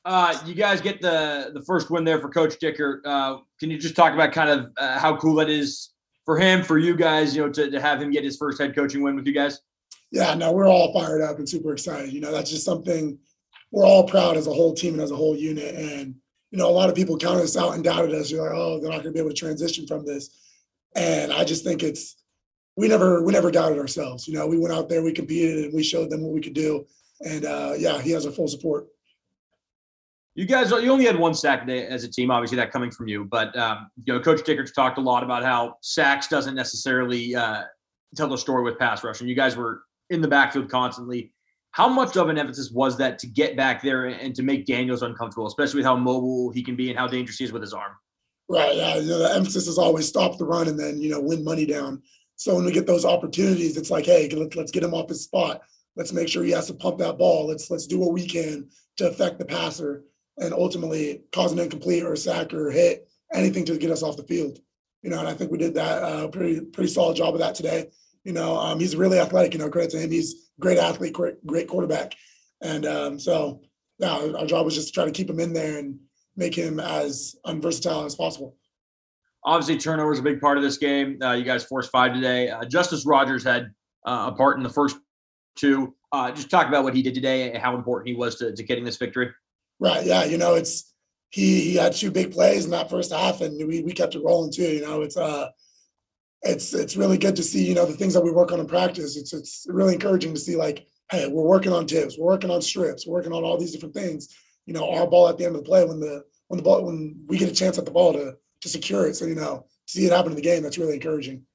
You guys get the first win there for Coach Dicker. Can you just talk about kind of how cool that is for him, for you guys, to have him get his first head coaching win with you guys? Yeah, no, we're all fired up and super excited. That's just something we're all proud as a whole team and as a whole unit. And, a lot of people counted us out and doubted us. You're like, oh, they're not going to be able to transition from this. And I just think we never doubted ourselves. We went out there, we competed, and we showed them what we could do. And yeah, he has our full support. You only had one sack today as a team, obviously that coming from you. But Coach Dicker's talked a lot about how sacks doesn't necessarily tell the story with pass rush, and you guys were in the backfield constantly. How much of an emphasis was that to get back there and to make Daniels uncomfortable, especially with how mobile he can be and how dangerous he is with his arm? Right. Yeah. The emphasis is always stop the run and then win money down. So when we get those opportunities, it's like, hey, let's get him off his spot. Let's make sure he has to pump that ball. Let's do what we can to affect the passer and ultimately cause an incomplete or a sack or a hit, anything to get us off the field. And I think we did that pretty solid job of that today. He's really athletic. Credit to him. He's a great athlete, great quarterback. And so, yeah, our job was just to try to keep him in there and make him as unversatile as possible. Obviously, turnover is a big part of this game. You guys forced 5 today. Justice Rogers had a part in the first 2. Just talk about what he did today and how important he was to getting this victory. Right. Yeah. He had 2 big plays in that first half, and we kept it rolling too. It's really good to see, the things that we work on in practice. It's really encouraging to see, like, hey, we're working on tips, we're working on strips, we're working on all these different things. Our ball at the end of the play when we get a chance at the ball to secure it. So, to see it happen in the game, that's really encouraging.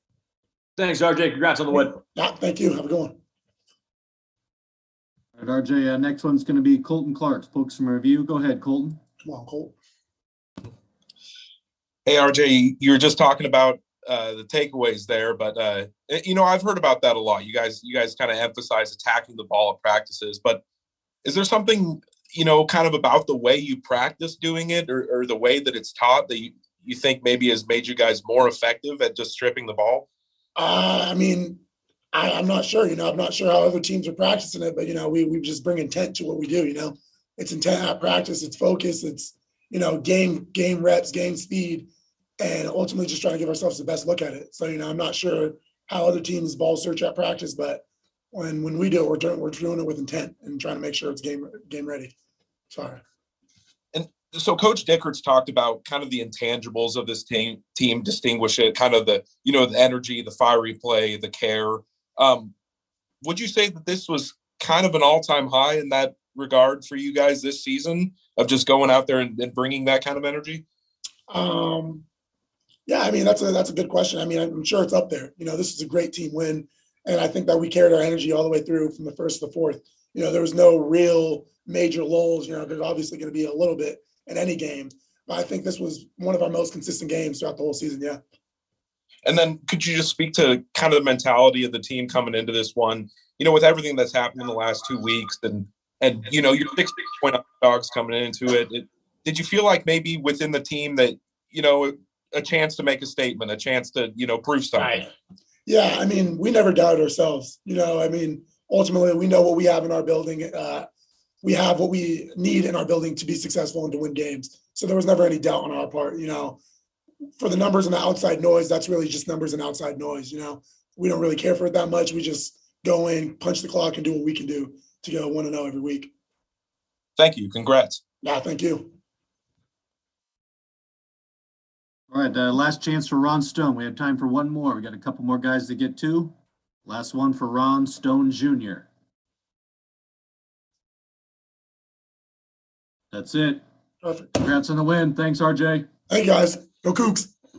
Thanks, RJ. Congrats on the win. Yeah, thank you. Have a good one. All right, RJ, next one's going to be Colton Clark's Pokes and Review. Go ahead, Colton. Come on, Colt. Hey, RJ, you were just talking about the takeaways there, but I've heard about that a lot. You guys kind of emphasize attacking the ball at practices, but is there something kind of about the way you practice doing it, or the way that it's taught that you think maybe has made you guys more effective at just stripping the ball? I'm not sure. I'm not sure how other teams are practicing it, but we just bring intent to what we do. It's intent at practice, it's focus, it's game reps, game speed, and ultimately just trying to give ourselves the best look at it. So I'm not sure how other teams ball search at practice, but when we do it, we're doing it with intent and trying to make sure it's game ready. Sorry. And so Coach Dickert's talked about kind of the intangibles of this team distinguish it, kind of the the energy, the fiery play, the care. Would you say that this was kind of an all-time high in that regard for you guys this season, of just going out there and bringing that kind of energy? Yeah, that's a good question. I'm sure it's up there. This is a great team win, and I think that we carried our energy all the way through from the first to the fourth. There was no real major lulls. There's obviously going to be a little bit in any game, but I think this was one of our most consistent games throughout the whole season. Yeah. And then could you just speak to kind of the mentality of the team coming into this one, with everything that's happened in the last 2 weeks and your 6-point dogs coming into it. Did you feel like maybe within the team that, a chance to make a statement, a chance to, prove something? Right. Yeah. We never doubted ourselves. Ultimately we know what we have in our building. We have what we need in our building to be successful and to win games. So there was never any doubt on our part. For the numbers and the outside noise, that's really just numbers and outside noise. We don't really care for it that much. We just go in, punch the clock, and do what we can do to go 1-0 every week. Thank you. Congrats. Yeah, thank you. All right, last chance for Ron Stone. We have time for one more. We got a couple more guys to get to. Last one for Ron Stone Jr. That's it. Perfect. Congrats on the win. Thanks, RJ. Hey, guys. Go Cougs.